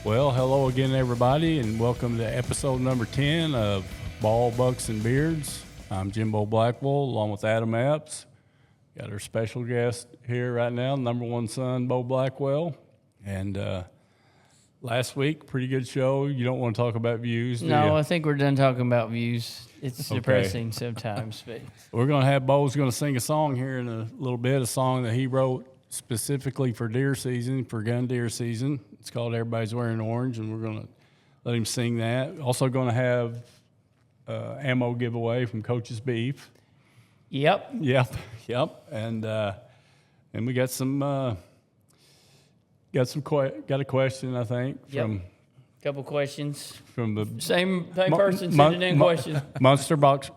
Well, hello again, everybody, and welcome to episode number 10 of Ball, Bucks, and Beards. I'm Jimbo Blackwell, along with Adam Epps. Got our special guest here right now, number one son, Bo Blackwell. And last week, pretty good show. You don't want to talk about views, do you? No, I think we're done talking about views. It's depressing sometimes. But We're going to have Bo's going to sing a song here in a little bit, a song that he wrote specifically for deer season, for gun deer season. It's called Everybody's Wearing Orange, and we're going to let him sing that. Also going to have ammo giveaway from Coach's Beef. Yep. And we got a question, I think, from Couple questions. from the Same person sending in questions. Munster Buck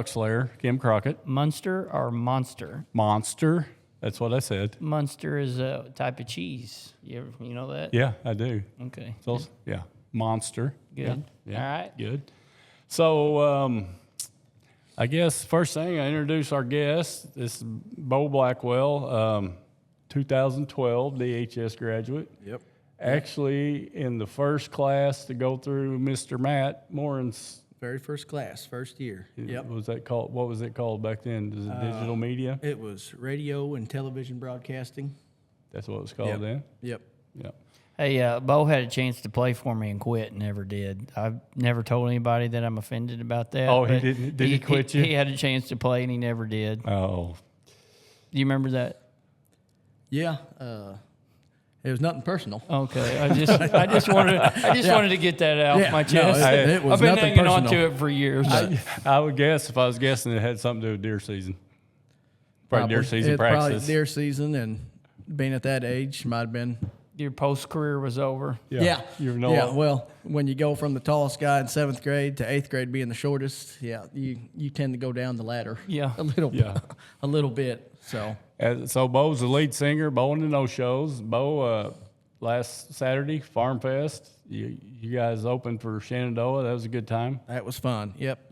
Slayer, Kim Crockett. Munster or monster? Monster. That's what I said. Munster is a type of cheese. You know that? Yeah, I do. Okay. So, yeah, Monster. Good. Yeah, All right. Good. So, I guess first thing I introduce our guest. This is Bo Blackwell, 2012 DHS graduate. Yep. Actually, in the first class to go through Mr. Matt Morin's. Very first class, first year. Yep. Was that called? What was it called back then? Is it digital media? It was radio and television broadcasting. That's what it was called then. Yep. Yep. Hey, Bo had a chance to play for me and quit, and never did. I've never told anybody that I'm offended about that. Oh, he but didn't. Did he quit you? He had a chance to play, and he never did. Oh. Do you remember that? Yeah. It was nothing personal. Okay, I just wanted to get that out my chest. No, it was I've been nothing hanging on personal. to it for years. I would guess if I was guessing it had something to do with deer season. Probably deer season practices. Probably deer season, and being at that age might have been. Your post career was over. Yeah. Yeah. Well, when you go from the tallest guy in 7th grade to 8th grade being the shortest, you tend to go down the ladder. Yeah. A little bit. So. So Bo's the lead singer, Bo in the No Shows. Bo, last Saturday, Farm Fest, you guys opened for Shenandoah. That was a good time. That was fun. Yep,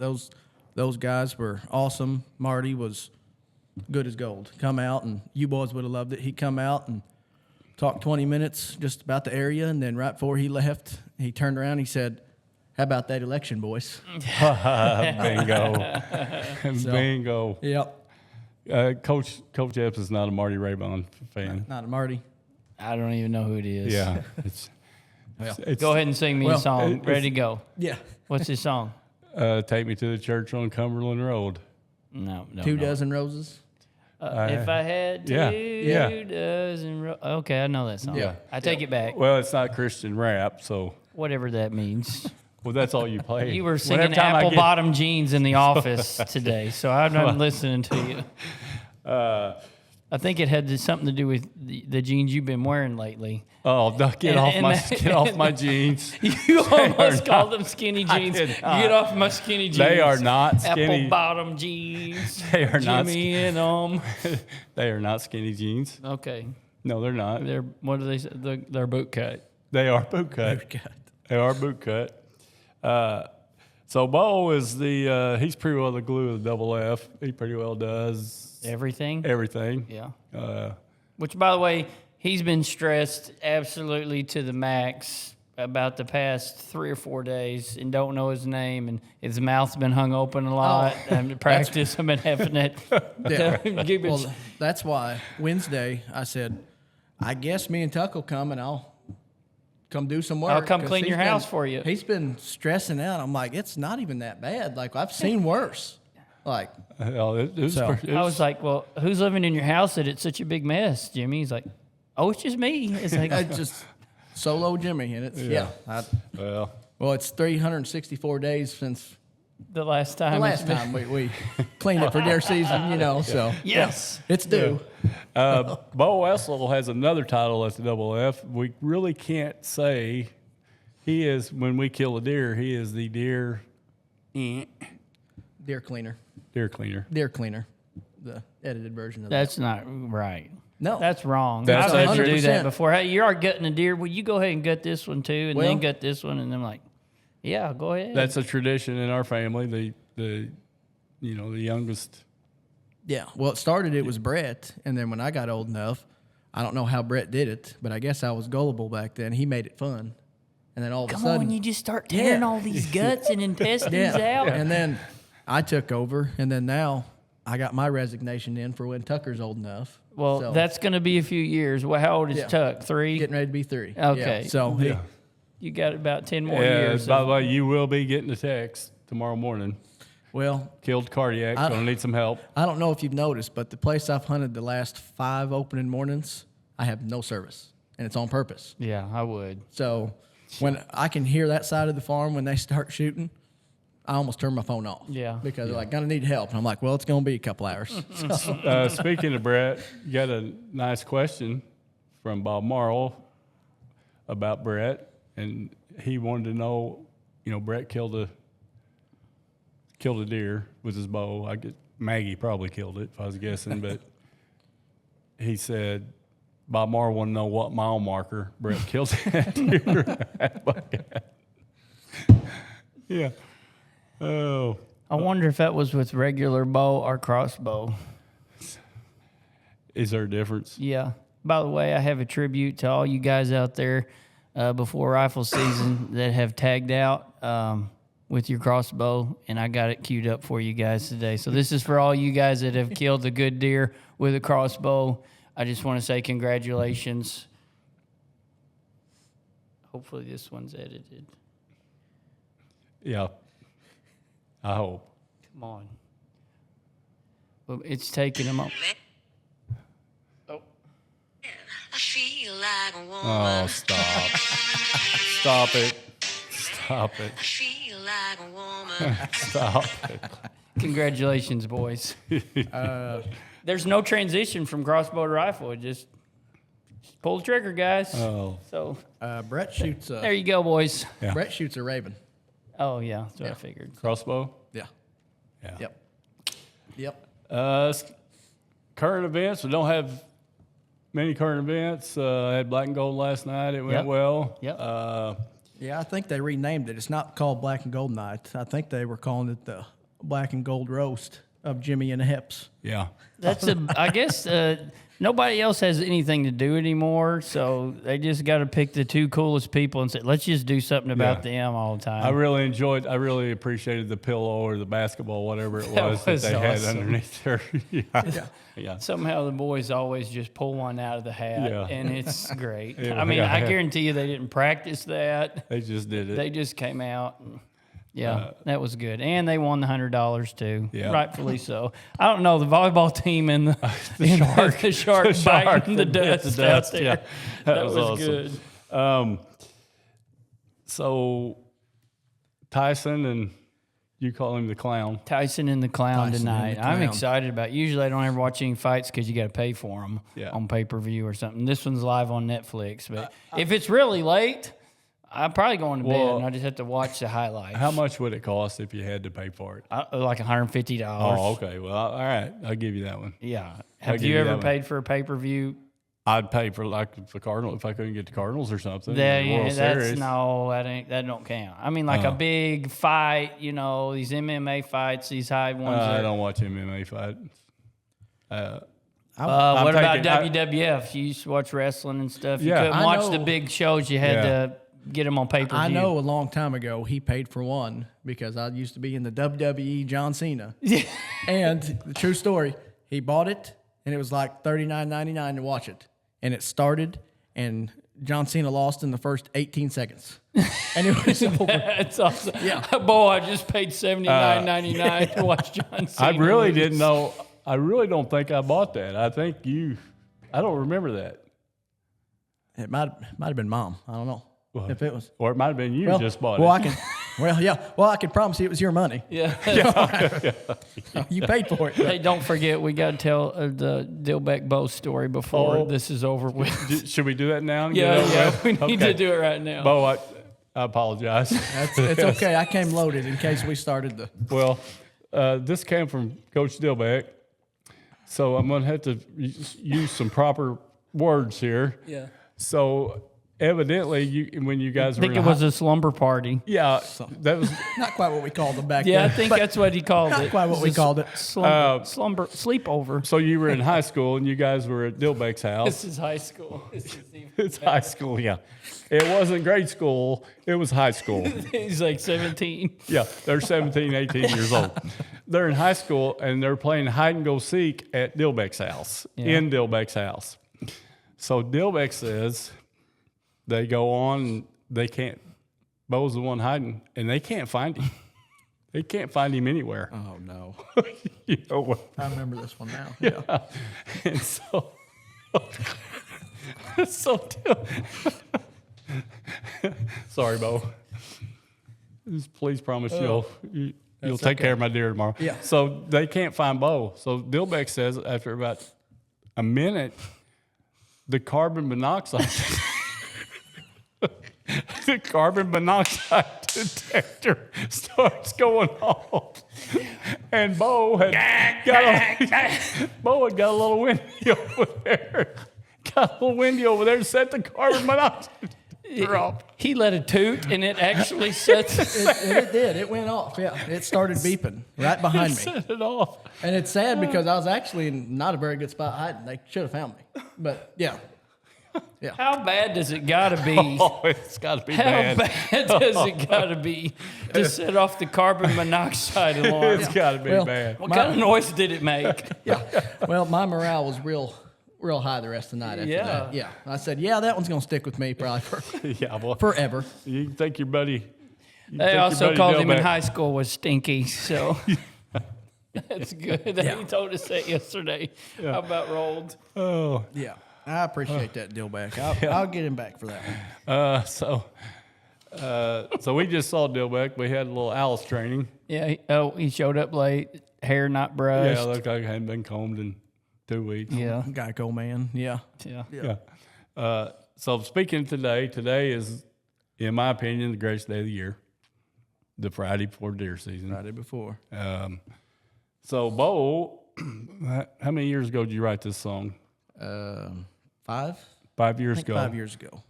those guys were awesome. Marty was good as gold. Come out, and you boys would have loved it. He'd come out and talk 20 minutes just about the area, and then right before he left, he turned around and he said, "How about that election, boys?" Bingo. Bingo. Yep. Coach Epps is not a Marty Raybon fan. Not a Marty. I don't even know who it is. Yeah. It's Go ahead and sing me a song. Ready to go. Yeah. What's his song? Take Me to the Church on Cumberland Road. No. 2 dozen roses. If I had two dozen. Okay, I know that song. Yeah. I take it back. Well, it's not Christian rap, so. Whatever that means. Well, that's all you play. You were singing apple bottom jeans in the office today, so I'm not listening to you. I think it had something to do with the jeans you've been wearing lately. Oh, get off my jeans. You almost called them skinny jeans. Get off my skinny jeans. They are not skinny. Apple bottom jeans. They are not. Jimmy in them. They are not skinny jeans. Okay. No, they're not. They're what do they say? They're boot cut. They are boot cut. They are boot cut. So Bo is he's pretty well the glue of the double F. He pretty well does Everything. Yeah. Which, by the way, he's been stressed absolutely to the max about the past 3 or 4 days and don't know his name, and his mouth's been hung open a lot. And to practice, I've been having it. Well, that's why Wednesday I said, I guess me and Tuck will come and I'll come do some work. I'll come clean your house for you. He's been stressing out. I'm like, it's not even that bad. Like, I've seen worse. Like, it was I was like, well, who's living in your house that it's such a big mess, Jimmy? He's like, oh, it's just me. It's like, it's just solo Jimmy. And it's, well, it's 364 days since the last time we cleaned it for deer season, so. Yes. It's due. Bo Wessel has another title at the double F. We really can't say he is, when we kill a deer, he is the deer cleaner. Deer cleaner. Deer cleaner. The edited version of That's not right. No. That's wrong. That's I've had to do 100%. that before. Hey, you are gutting a deer. Well, you go ahead and gut this one too, and Well, then gut this one, and I'm like, yeah, go ahead. That's a tradition in our family. The youngest. Yeah. Well, it was Brett, and then when I got old enough, I don't know how Brett did it, but I guess I was gullible back then. He made it fun. And then all of a Come sudden, on, you just start tearing all these guts and intestines out. And then I took over, and then now I got my resignation in for when Tucker's old enough. Well, So, that's going to be a few years. Well, how old is Tuck? 3? getting ready to be 3. Okay. Yeah. So You got about 10 more Yeah, years. by the way, you will be getting a text tomorrow morning. well, Killed cardiac, gonna need some help. I don't know if you've noticed, but the place I've hunted the last 5 opening mornings, I have no service, and it's on purpose. Yeah, I would. So when I can hear that side of the farm when they start shooting, I almost turn my phone off. Yeah. Because they're like, gonna need help. And I'm like, well, it's gonna be a couple hours. Speaking of Brett, you got a nice question from Bob Marl about Brett, and he wanted to know, Brett killed a deer with his bow. I guess Maggie probably killed it, if I was guessing, but he said Bob Marl wanted to know what mile marker Brett killed that deer. Yeah. Oh. I wonder if that was with regular bow or crossbow. Is there a difference? Yeah. By the way, I have a tribute to all you guys out there before rifle season that have tagged out with your crossbow, and I got it queued up for you guys today. So this is for all you guys that have killed a good deer with a crossbow. I just want to say congratulations. Hopefully this one's edited. Yeah. I hope. Come on. Well, it's taking a moment. Oh. I feel like a woman. Oh, stop. Stop it. Stop it. I feel like a woman. Stop it. Congratulations, boys. There's no transition from crossbow to rifle. It just pull the trigger, guys. Oh. So Brett shoots there you go, boys. Yeah. Brett shoots a raven. Oh, yeah. That's what I figured. Crossbow? Yeah. Yeah. Yep. Current events. We don't have many current events. I had black and gold last night. It went Yep. well. Yep. Yeah, I think they renamed it. It's not called Black and Gold Night. I think they were calling it the Black and Gold Roast of Jimmy and the Hips. Yeah. That's I guess nobody else has anything to do anymore, so they just got to pick the 2 coolest people and say, let's just do something about them all the time. I really appreciated the pillow or the basketball, whatever it was that was they had awesome. underneath there. Yeah. Somehow the boys always just pull one out of the hat, Yeah. and it's great. Yeah, I mean, yeah. I guarantee you they didn't practice that. They just did it. They just came out. And, that was good. And they won the $100 too. Yeah. Rightfully so. I don't know, the volleyball team and the shark biting the dust out there. Yeah. That was awesome. good. So Tyson, and you call him the clown. Tyson and the Clown Tyson and tonight. the I'm Clown. excited about it. Usually I don't ever watch any fights because you got to pay for them Yeah. on pay-per-view or something. This one's live on Netflix. But if it's really late, I'm probably going to bed Well, and I just have to watch the highlights. How much would it cost if you had to pay for it? Like $150. Oh, okay. Well, all right. I'll give you that one. Yeah. I'll Have give you you ever that one. paid for a pay-per-view? I'd pay for like the Cardinal if I couldn't get the Cardinals or something. That, the World that's Series. no, that don't count. I mean, like a big fight, these MMA fights, these high ones. I don't watch MMA fights. What I'm about taking- WWF? You used to watch wrestling and stuff. You Yeah. couldn't I watch the know. big shows. You had Yeah. to get them on pay-per-view. I know a long time ago he paid for one because I used to be in the WWE John Cena. And the true story, he bought it and it was like $39.99 to watch it. And it started and John Cena lost in the first 18 seconds. And it was over. That's awesome. Yeah. Boy, I just paid $79.99 to watch John Cena. I really lose. didn't know. I really don't think I bought that. I think I don't remember that. It might have been Mom. I don't know if it was. Or it might have been you just bought well, it. I can promise you it was your money. Yeah. You paid for it. Hey, don't forget, we got to tell the Dilbeck Bow story before Oh. this is over with. Should we do that now? And get it over Yeah, with? we need Okay. to do it right now. Bo, I apologize. It's okay. I came loaded in case we started the. Well, this came from Coach Dilbeck, so I'm going to have to use some proper words here. Yeah. So evidently, when you guys I were think in it was a slumber party. yeah, that was Not quite what we called them back Yeah, I then. think but that's what he called not it. quite what we called it. Slumber, sleepover. so you were in high school and you guys were at Dilbeck's This house. is high school. This is even It's high school, yeah. It wasn't grade school. It was high school. He's like 17. Yeah, they're 17, 18 years old. They're in high school and they're playing hide and go seek at Dilbeck's house, in Dilbeck's house. So Dilbeck says they go on and they can't, Bo's the one hiding, and they can't find him. They can't find him anywhere. Oh, no. You know what? I remember this one now. Yeah. And so, sorry, Bo. Just please promise you'll take care of my deer tomorrow. Yeah. So they can't find Bo. So Dilbeck says after about a minute, the carbon monoxide detector starts going off, and Bo had got a little windy over there. Got a little windy over there to set the carbon monoxide off. He let a toot, and it actually set It did. It went off. Yeah. It started beeping right behind me. Set it off. And it's sad because I was actually in not a very good spot hiding. They should have found me. But yeah. How bad does it got to be? Oh, it's got to be How bad. bad does it got to be to set off the carbon monoxide alarm? It's got to be Well, bad. What kind of noise did it make? Yeah. Well, my morale was real high the rest of the night after Yeah. that. Yeah. I said, yeah, that one's going to stick with me probably Yeah, well, forever. you think your buddy. They also called him in high school was Stinky, so that's good that he told us that yesterday. How about rolled? Oh, Yeah. I appreciate that deal back. I'll get him back for that one. so we just saw Dilbeck. We had a little Alice training. Yeah. He showed up late, hair not brushed. Yeah, looked like it hadn't been combed in 2 weeks. Yeah. Geico man. Yeah. Yeah. So speaking today is, in my opinion, the greatest day of the year. The Friday before deer season. Friday before. So Bo, how many years ago did you write this song? 5? 5 years I think ago. 5 years ago.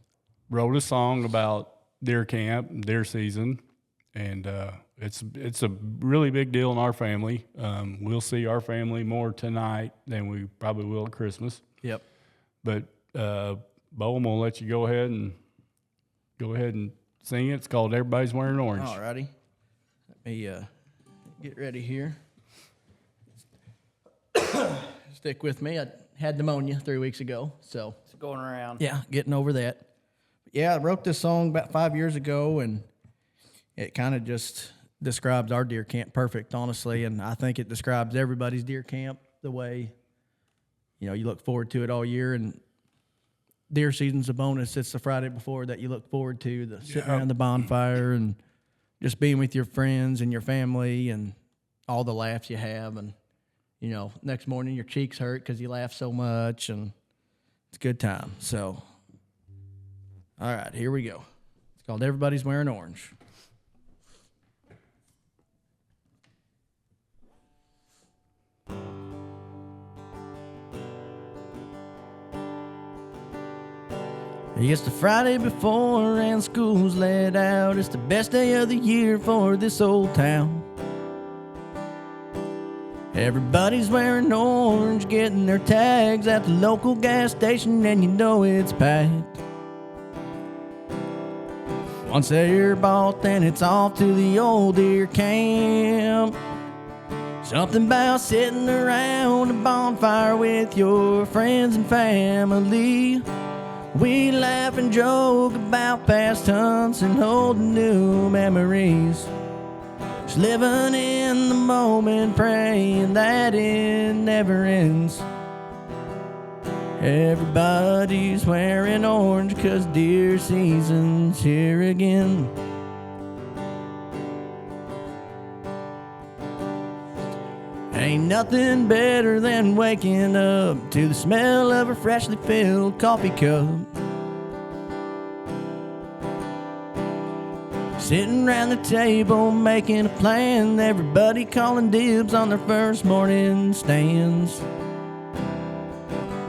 Wrote a song about deer camp and deer season, and it's a really big deal in our family. We'll see our family more tonight than we probably will at Christmas. Yep. But Bo, I'm gonna let you go ahead and sing it. It's called "Everybody's Wearing Orange." All righty. Let me get ready here. Stick with me. I had pneumonia 3 weeks ago, so It's going around. yeah, getting over that. Yeah, I wrote this song about 5 years ago, and it kind of just describes our deer camp perfect, honestly, and I think it describes everybody's deer camp the way, you look forward to it all year, and deer season's a bonus. It's the Friday before that you look forward to, the sitting around the bonfire and just being with your friends and your family and all the laughs you have, and next morning your cheeks hurt because you laugh so much, and it's a good time. So, all right, here we go. It's called "Everybody's Wearing Orange." It's the Friday before and school's let out. It's the best day of the year for this old town. Everybody's wearing orange, getting their tags at the local gas station, and it's packed. Once they're bought, then it's off to the old deer camp. Something about sitting around a bonfire with your friends and family. We laugh and joke about past hunts and holding new memories. Just living in the moment, praying that it never ends. Everybody's wearing orange 'cause deer season's here again. Ain't nothing better than waking up to the smell of a freshly filled coffee cup. Sitting around the table making a plan, everybody calling dibs on their first morning stands.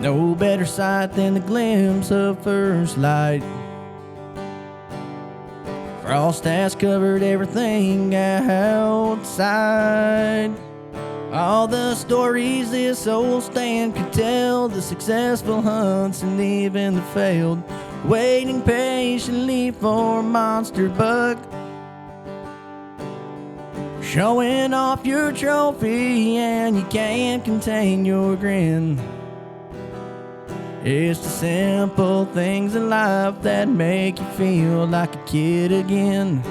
No better sight than the glimpse of first light Frost has covered everything outside. All the stories this old stand could tell, the successful hunts and even the failed, waiting patiently for a monster buck, showing off your trophy and you can't contain your grin. It's the simple things in life that make you feel like a kid again.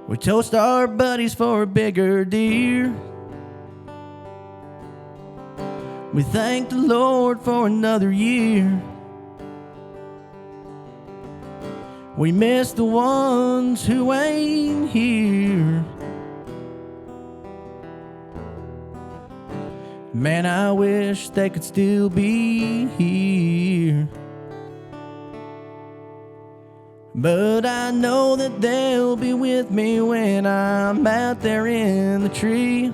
We toast our buddies for a bigger deer. We thank the Lord for another year. We miss the ones who ain't here. Man, I wish they could still be here. But I know that they'll be with me when I'm out there in the tree.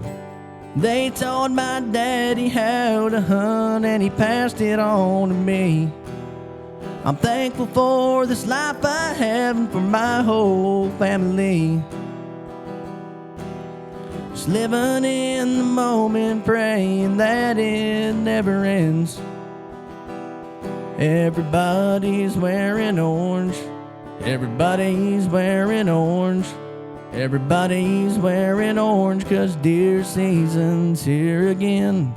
They taught my daddy how to hunt and he passed it on to me. I'm thankful for this life I have and for my whole family. Just living in the moment, praying that it never ends. Everybody's wearing orange. Everybody's wearing orange. Everybody's wearing orange 'cause deer season's here again.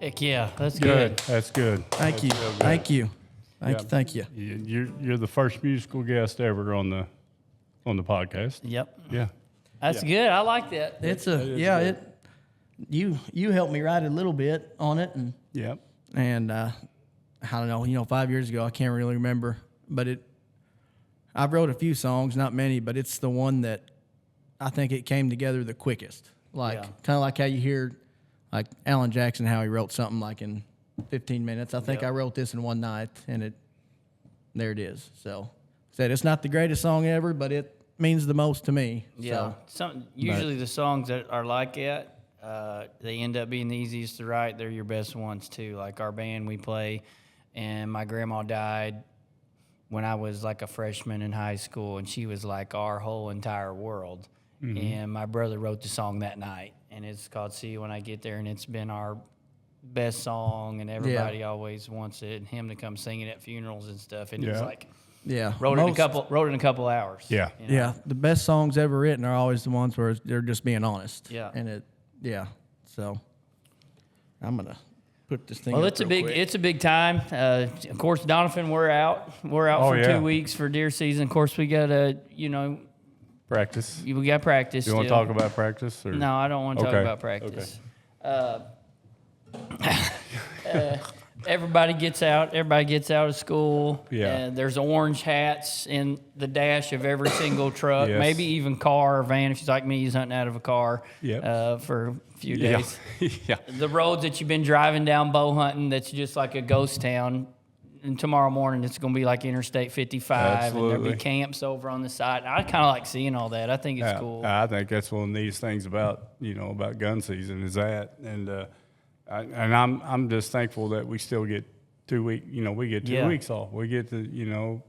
Heck yeah, that's good. That's good. Thank you. That's real good. Thank you. Thank Yeah. you. Thank you. You're the first musical guest ever on the podcast. Yep. Yeah. That's good. I like that. It's good. you helped me write a little bit on it Yep. and I don't know, 5 years ago I can't really remember, but I wrote a few songs, not many, but it's the one that I think it came together the quickest. Like Yeah. kind of like how you hear like Alan Jackson, how he wrote something like in 15 minutes. I think Yep. I wrote this in one night and there it is. So said it's not the greatest song ever, but it means the most to me. Yeah. Usually the songs that are like that, they end up being the easiest to write. They're your best ones too. Like our band we play, and my grandma died when I was like a freshman in high school, and she was like our whole entire world. Mm-hmm. And my brother wrote the song that night, and it's called "See You When I Get There," and it's been our best song, and everybody always wants it, and him to come sing it at funerals and stuff. And he's Yeah. like, Yeah. wrote it in a couple hours. Yeah. you know? Yeah, the best songs ever written are always the ones where they're just being honest. Yeah. And so I'm gonna put this thing. Well, up it's a real big quick. it's a big time. Of course, Donovan, we're out. We're out Oh, for yeah. 2 weeks for deer season. Of course, we got Practice. we got practice. You want to still. talk about practice? Or? No, I don't want to talk Okay. about practice. Everybody gets out. Everybody gets out of school. Yeah. There's orange hats in the dash of every single truck, Yes. maybe even car or van. If you're like me, he's hunting out of a car Yep. for a few Yeah. days. Yeah. The roads that you've been driving down bow hunting, that's just like a ghost town. And tomorrow morning, it's going to be like Interstate 55, and there'll Absolutely. be camps over on the side. I kind of like seeing all that. I think it's Yeah, cool. I think that's one of the neatest things about gun season is that, and I'm just thankful that we still get 2 week. We get 2 Yeah. weeks off. We get to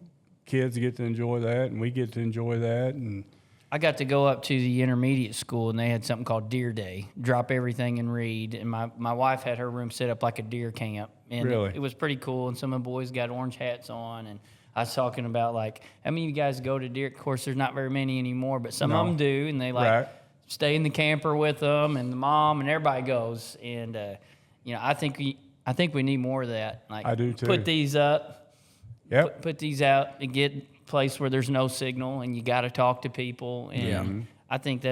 kids get to enjoy that, and we get to enjoy that, and I got to go up to the intermediate school, and they had something called Deer Day. Drop everything and read. And my wife had her room set up like a deer camp. And Really? it was pretty cool. And some of the boys got orange hats on. And I was talking about, like, how many of you guys go to deer? Of course, there's not very many anymore, but some of them do. And they, Right. stay in the camper with them, and the mom, and everybody goes. And, I think we need more of that. Like, I do, too. Put these up. yep, Put these out and get a place where there's no signal and you got to talk to people. And I think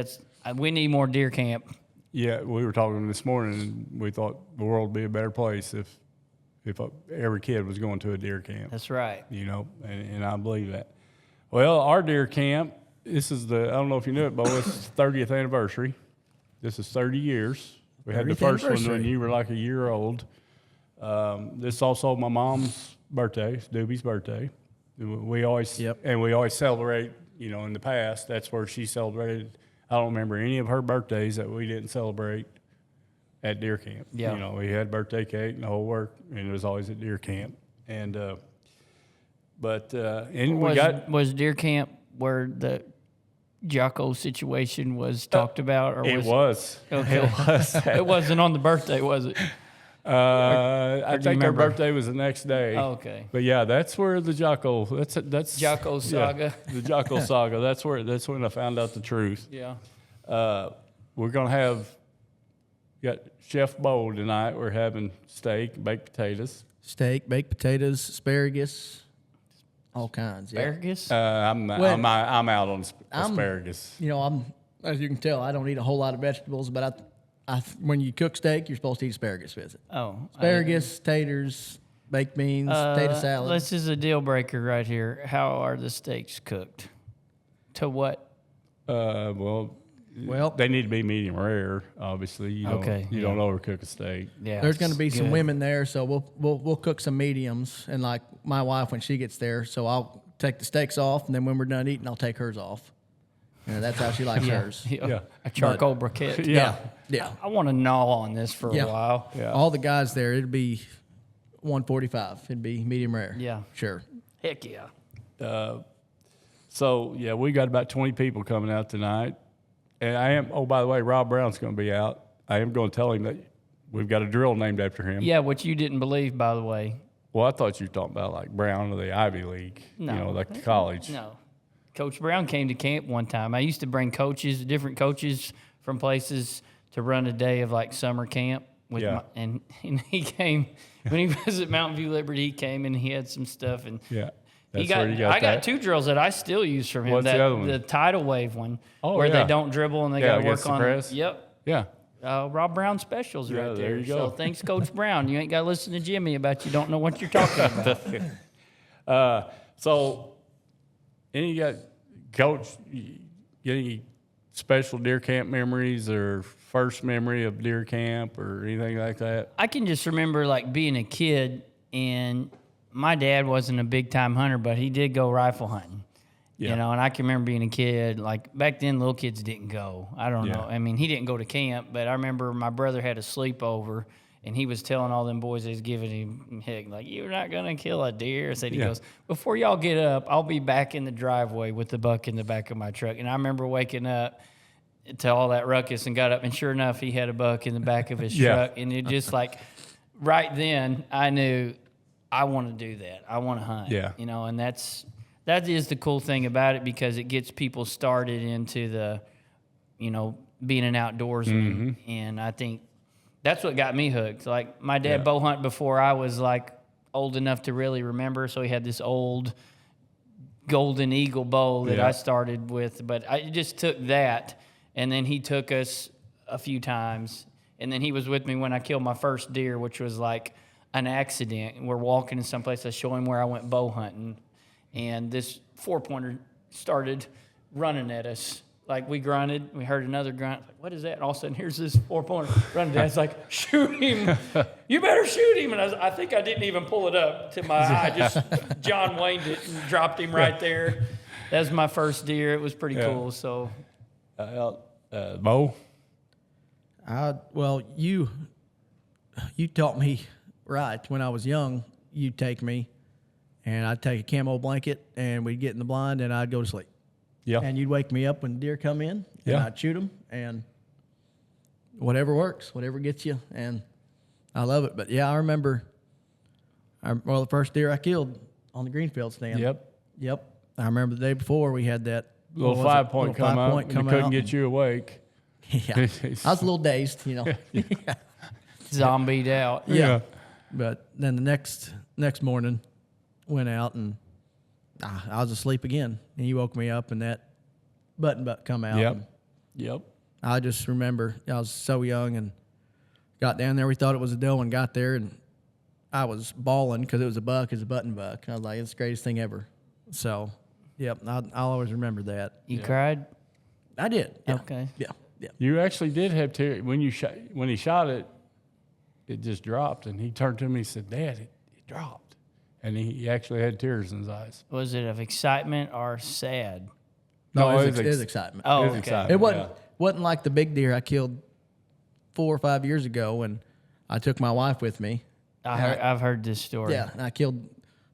we need more deer camp. yeah. We were talking this morning, and we thought the world would be a better place if if every kid was going to a deer camp. That's right. You know, and I believe that. Well, our deer camp, this is I don't know if you knew it, Bo, it's 30th anniversary. This is 30 years. We had the 30th first one when anniversary. you were like a year old. This is also my mom's birthday, it's Doobie's birthday. We always celebrate, you know, in the past, that's where she celebrated. I don't remember any of her birthdays that we didn't celebrate at deer camp. Yeah. You know, we had birthday cake and the whole work, and it was always at deer camp. And, Was deer camp where the Jocko situation was talked about? Or it was. Okay. It was. It wasn't on the birthday, was it? I do you think her remember? birthday was the next day. Oh, okay. But yeah, that's where the Jocko. That's Jocko saga. The Jocko saga. That's when I found out the truth. Yeah. We're gonna got Chef Bo tonight. We're having steak, baked potatoes. Steak, baked potatoes, asparagus, all kinds. Yeah. Asparagus? I'm out on asparagus. You know, as you can tell, I don't eat a whole lot of vegetables, but when you cook steak, you're supposed to eat asparagus with it. Oh. Asparagus, taters, baked beans, potato salad. This is a deal breaker right here. How are the steaks cooked? To what? Well, They need to be medium rare. Obviously, you don't overcook a steak. Yeah. there's going to be some good. women there, so we'll cook some mediums. And like my wife, when she gets there, so I'll take the steaks off, and then when we're done eating, I'll take hers off. And that's how she likes hers. Yeah. A charcoal briquette. Yeah. Yeah. I want to gnaw on this for Yeah. a while. Yeah. All the guys there, it'd be 145. It'd be medium rare. Yeah. Sure. Heck yeah. So yeah, we got about 20 people coming out tonight, and by the way, Rob Brown's going to be out. I am going to tell him that we've got a drill named after him. Yeah, which you didn't believe, by the way. Well, I thought you were talking about like Brown of the Ivy League. No. You know, like the college. No. Coach Brown came to camp one time. I used to bring different coaches from places to run a day of like summer camp. And he came, when he was at Mountain View Liberty, he came and he had some stuff. And Yeah. I got two drills that I still use from him. What's the other one? The tidal wave one, Oh, where yeah. they don't dribble and they got to work against the on press. Yep. Yeah. Rob Brown specials Yeah, right there there. you go. So thanks, Coach Brown. You ain't got to listen to Jimmy about you don't know what you're talking about. So, Coach, you get any special deer camp memories or first memory of deer camp or anything like that? I can just remember like being a kid, and my dad wasn't a big time hunter, but he did go rifle hunting. Yeah. You know, and I can remember being a kid, like back then little kids didn't go. I don't Yeah. know. I mean, he didn't go to camp, but I remember my brother had a sleepover, and he was telling all them boys they was giving him heck, like, you're not going to kill a deer. He Yeah. goes, before y'all get up, I'll be back in the driveway with the buck in the back of my truck. And I remember waking up to all that ruckus and got up, and sure enough, he had a buck in the back of his Yeah. truck. And it just like, right then, I knew I want to do that. I want to hunt. Yeah. You know, and that is the cool thing about it, because it gets people started into the, you know, being an outdoorsman. And I think that's what got me hooked. Like my dad bow hunt before I was like old enough to really remember. So he had this old Golden Eagle bow that I started with, but I just took that, and then he took us a few times, and then he was with me when I killed my first deer, which was like an accident. We're walking in someplace. I show him where I went bow hunting, and this 4-pointer started running at us. Like we grunted, we heard another grunt. Like, what is that? And all of a sudden, here's this 4-pointer running. Dad's like, shoot him! You better shoot him! And I think I didn't even pull it up to my eye. Just John Wayne'd it and dropped him right there. That was my first deer. It was pretty cool. So, Bo? Well, you taught me right when I was young. You'd take me, and I'd take a camo blanket, and we'd get in the blind, and I'd go to sleep. Yeah. And you'd wake me up when deer come in, and Yeah. I'd shoot them, and whatever works, whatever gets you, and I love it. But yeah, I remember, the first deer I killed on the greenfield stand. Yep. I remember the day before we had that Little 5-point come out, and he couldn't get you awake. Yeah, I was a little dazed, you know. zombied out. Yeah. But then the next morning, went out and I was asleep again. And you woke me up, and that button buck come out. Yep. And Yep. I just remember I was so young and got down there. We thought it was a doe and got there, and I was bawling because it was a buck, it's a button buck. I was like, it's the greatest thing ever. So, yep, I'll always remember that. You cried? I did. Yeah. Okay. Yeah. Yeah. You actually did have tears when he shot it. It just dropped, and he turned to me and said, "Dad, it dropped," and he actually had tears in his eyes. Was it of excitement or sad? No, No, it it was, was it was ex- excitement. Oh, It was okay. exciting, It wasn't yeah. wasn't like the big deer I killed 4 or 5 years ago when I took my wife with me. I've heard this story. Yeah, and I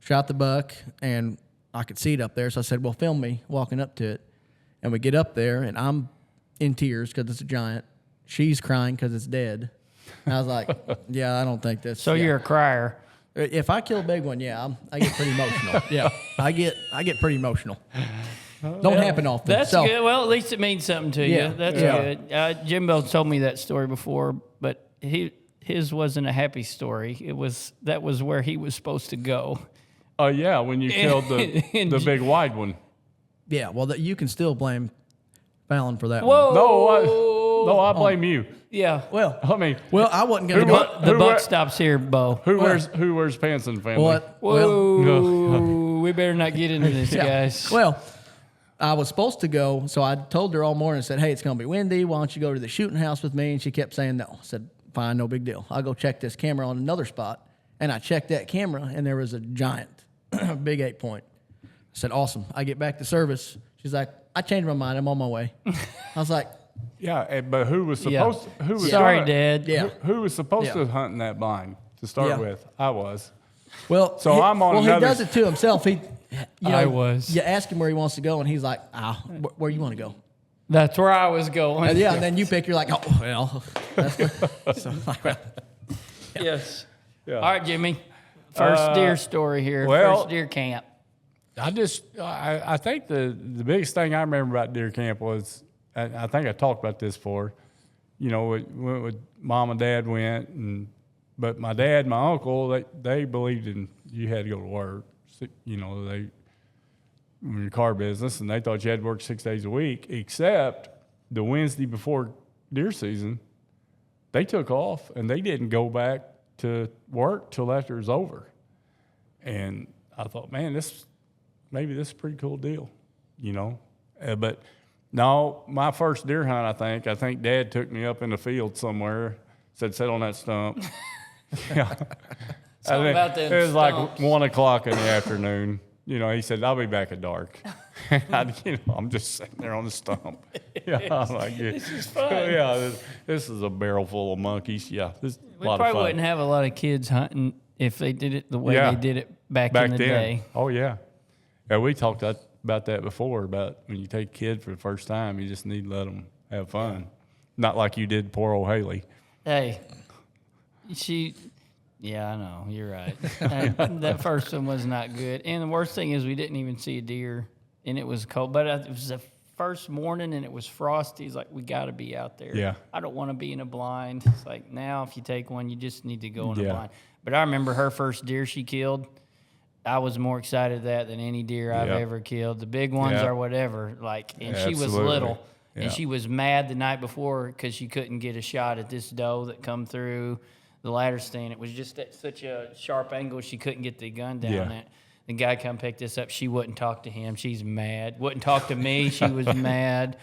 shot the buck, and I could see it up there. So I said, "Well, film me walking up to it." And we get up there, and I'm in tears because it's a giant. She's crying because it's dead. And I was like, "Yeah, I don't think this." So yeah. you're a crier. If I kill a big one, yeah, I get pretty emotional. Yeah, I get pretty emotional. Don't happen often. That's so, good. Well, at least it means something to Yeah. you. That's Yeah. good. Jimbo told me that story before, but his wasn't a happy story. That was where he was supposed to go. Oh yeah, when you killed the big wide one. Yeah, well, you can still blame Fallon for that Whoa! one. No, I blame you. Yeah. Well, I mean, I wasn't going to Who go. wa- The who buck wa- stops here, Bo. who wears pants in the family? What? Whoa! We better not get into this, Yeah. guys. Well, I was supposed to go, so I told her all morning. I said, "Hey, it's going to be windy. Why don't you go to the shooting house with me?" And she kept saying no. I said, "Fine, no big deal. I'll go check this camera on another spot." And I checked that camera, and there was a giant, big 8-point. I said, "Awesome." I get back to service. She's like, "I changed my mind. I'm on my way." I was like, Yeah, but who was Yeah. supposed? Who was Sorry, gonna- Dad. "Yeah." Who was supposed Yeah. to hunt in that blind to start Yeah. with? I was. Well, So I'm on Well, another- he does it to himself. I was. You ask him where he wants to go, and he's like, where you want to go?" That's where I was going. And yeah, and then you pick. You're like, "Oh, well." So, well, Yes. Yeah. All right, Jimmy. First deer story here. well- First deer camp. I think the biggest thing I remember about deer camp was I think I talked about this before. You know, we went with mom and dad but my dad and my uncle they believed in you had to go to work. You know, they were in the car business and they thought you had to work 6 days a week. Except the Wednesday before deer season, they took off and they didn't go back to work till after it was over. And I thought, man, maybe this is a pretty cool deal, you know. But no, my first deer hunt, I think Dad took me up in the field somewhere, said, "Sit on that stump." Yeah. Something about them It was stumps. like 1 o'clock in the afternoon. You know, he said, "I'll be back at dark." I'm just sitting there on the stump. Yeah, I'm like, yeah. This is fun. Yeah, this is a barrel full of monkeys. Yeah, this is a We lot of probably fun. wouldn't have a lot of kids hunting if they did it the way Yeah. they did it back Back in the then. day. Oh yeah. Yeah, we talked about that before. About when you take a kid for the first time, you just need to let them have fun. Not like you did poor old Haley. Hey, yeah, I know. You're right. That first one was not good. And the worst thing is we didn't even see a deer, and it was cold. But it was the first morning, and it was frosty. It's like, we got to be out there. Yeah. I don't want to be in a blind. It's like, now if you take one, you just need to go in a Yeah. blind. But I remember her first deer she killed. I was more excited at that than any deer I've Yep. ever killed. The big ones Yep. or whatever. And she was Absolutely. little. Yeah. And she was mad the night before because she couldn't get a shot at this doe that come through the ladder stand. It was just at such a sharp angle she couldn't get the gun down Yeah. it. The guy come pick this up. She wouldn't talk to him. She's mad. Wouldn't talk to me. She was mad.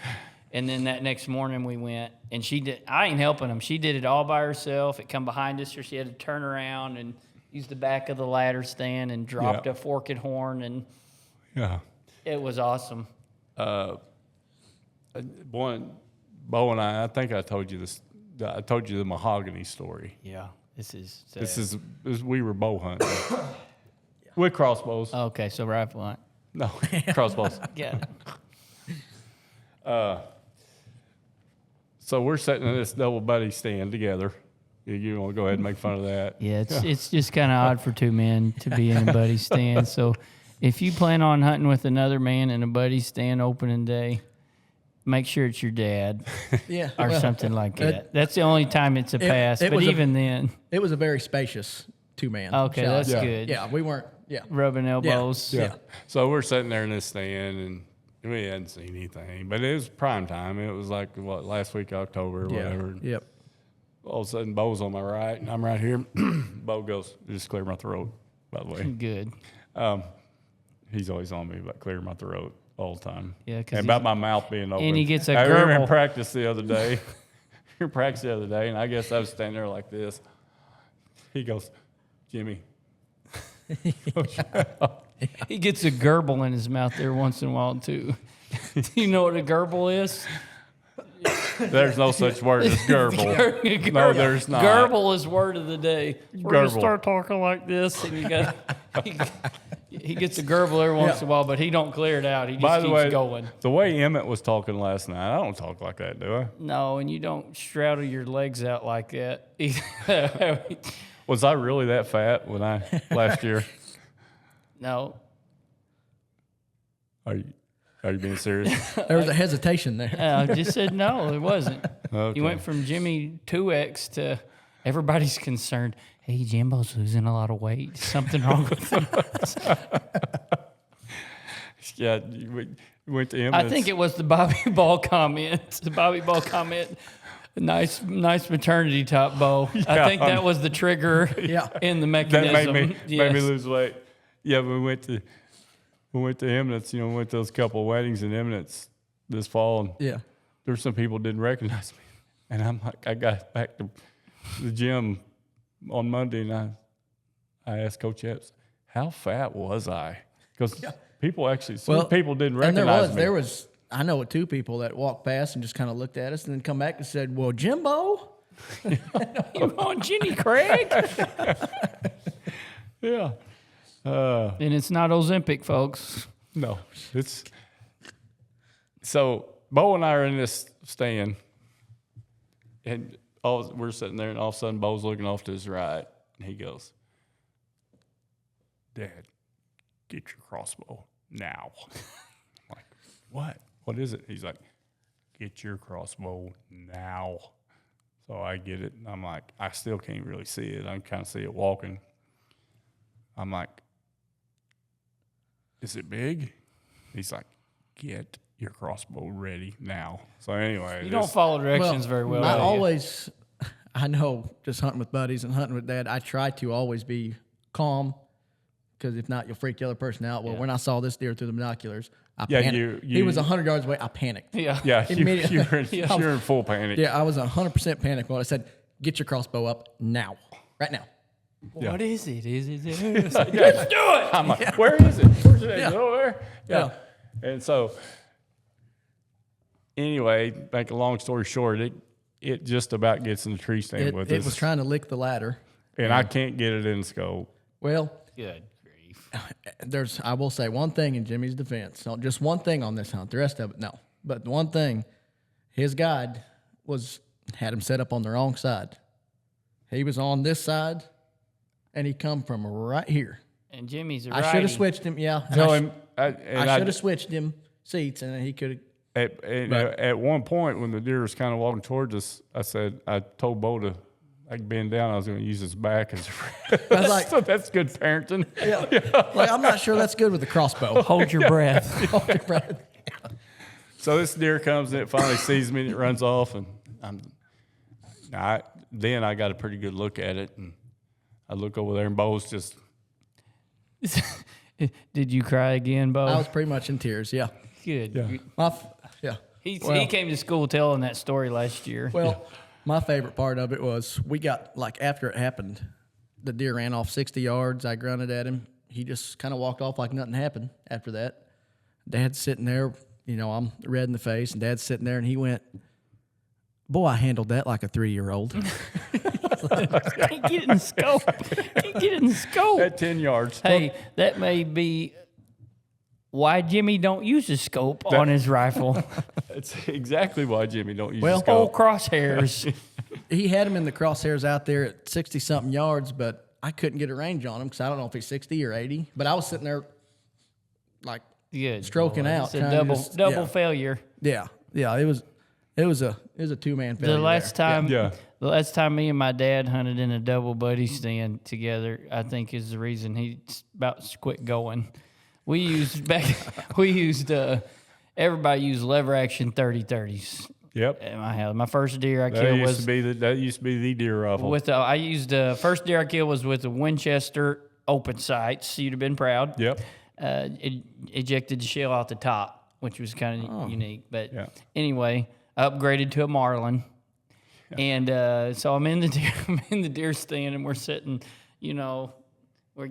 And then that next morning we went, and she did. I ain't helping him. She did it all by herself. It come behind us, or she had to turn around and use the back of the ladder stand and dropped Yeah. a forked horn, and Yeah. it was awesome. Bo and I think I told you this. I told you the mahogany story. Yeah, this is. This we were bow hunting with crossbows. Okay, so rifle hunt. No, crossbows. Got it. So we're sitting in this double buddy stand together. You want to go ahead and make fun of that? Yeah, it's just kind of odd for two men to be in a buddy stand. So if you plan on hunting with another man in a buddy stand opening day, make sure it's your dad Yeah. or well, something like that. That's the only time it's a pass. it But was a- even then, It was a very spacious 2-man. okay, shot. that's Yeah. good. Yeah, we weren't. Yeah. Rubbing elbows. Yeah. So we're sitting there in this stand, and we hadn't seen anything. But it was prime time. It was like, last week, October or Yeah. whatever. Yep. all of a sudden, Bo's on my right, and I'm right here. Bo goes, just clear my throat, by the way. Good. He's always on me about clearing my throat all the time. Yeah, 'cause and about my mouth being open. and he gets a I remember in gerbil. practice the other day. And I guess I was standing there like this. He goes, Jimmy. He gets a gerbil in his mouth there once in a while, too. Do you know what a gerbil is? There's no such word as gerbil. No, there's not. Gerbil is word of the day. We're going to Gerbil. start talking like this, and he gets a gerbil every once in a while, but he don't clear it out. He just By the keeps way, going. the way Emmett was talking last night, I don't talk like that, do I? No, and you don't straddle your legs out like that. Was I really that fat when last year? No. Are you being serious? There was a hesitation there. I just said no, it wasn't. Okay. You went from Jimmy 2X to everybody's concerned. Hey, Jimbo's losing a lot of weight. Something wrong with him. Yeah, you went to Emmett. I think it was the Bobby Ball comment. The Bobby Ball comment. Nice maternity top, Bo. I think that was the trigger in the that mechanism. made Yes. me lose weight. Yeah, we went to Eminence. We went to those couple of weddings in Eminence this fall, and Yeah. there's some people didn't recognize me, and I'm like, I got back to the gym on Monday, and I asked Coach Epps, how fat was I? Because people actually, some people didn't recognize me. There was, I know two people that walked past and just kind of looked at us and then come back and said, well, Jimbo? You on Jenny Craig? Yeah. And it's not Ozempic, folks. No, it's so Bo and I are in this stand, and we're sitting there, and all of a sudden Bo's looking off to his right, and he goes, "Dad, get your crossbow now." I'm like, what? What is it? He's like, "Get your crossbow now." So I get it, and I'm like, I still can't really see it. I can kind of see it walking. I'm like, is it big? He's like, get your crossbow ready now. So anyway. You don't follow directions very well. I do you? always, I know, just hunting with buddies and hunting with Dad, I try to always be calm, because if not, you'll freak the other person out. Well, when I saw this deer through the binoculars, I panicked. He was 100 yards away. I panicked. Yeah. Yeah, Immediately. you're in full panic. Yeah, I was 100% panicked when I said, get your crossbow up now. Right now. Yeah. What is it? Is it? Let's do it. I'm like, where is it? Where's it? Is it over there? Yeah. And so, anyway, make a long story short, it just about gets in the tree stand with us. It was trying to lick the ladder. And I can't get it in the scope. Well, Good grief. I will say one thing in Jimmy's defense. So just one thing on this hunt. The rest of it, no. But the one thing, his guide had him set up on the wrong side. He was on this side, and he come from right here. And Jimmy's a I should righty. have switched him. Yeah, Tell him. I should have switched him seats, and then he could have. At one point, when the deer was kind of walking towards us, I told Bo to bend down. I was going to use his back as a I was like, so that's good parenting. like, I'm not sure that's good with the crossbow. Hold your breath. Hold your breath. So this deer comes and it finally sees me and it runs off, and then I got a pretty good look at it, and I look over there and Bo's just. Did you cry again, Bo? I was pretty much in tears. Yeah. Good. Yeah. He Well- came to school telling that story last year. Well, my favorite part of it was we got, like, after it happened, the deer ran off 60 yards. I grunted at him. He just kind of walked off like nothing happened after that. Dad's sitting there, I'm red in the face, and Dad's sitting there, and he went, boy, I handled that like a 3-year-old. Can't get it in the scope. Can't get it in the scope. At 10 yards. Hey, that may be why Jimmy don't use a scope on his rifle. That's exactly why Jimmy don't use Well, his scope. Oh, crosshairs. He had him in the crosshairs out there at 60-something yards, but I couldn't get a range on him because I don't know if he's 60 or 80. But I was sitting there, like, Good. stroking boy. out. It's a trying to double just- failure. Yeah. It was a 2-man failure. The last time, Yeah. the last time me and my dad hunted in a double buddy stand together, I think is the reason he's about to quit going. We used everybody used lever action 30-30s. Yep. at my house. My first deer I That killed used was to be the deer rifle. with I used first deer I killed was with a Winchester open sights. You'd have been proud. Yep. It ejected the shell out the top, which was kind of unique. But Yeah. anyway, upgraded to a Marlin, and so I'm in the deer stand, and we're sitting, we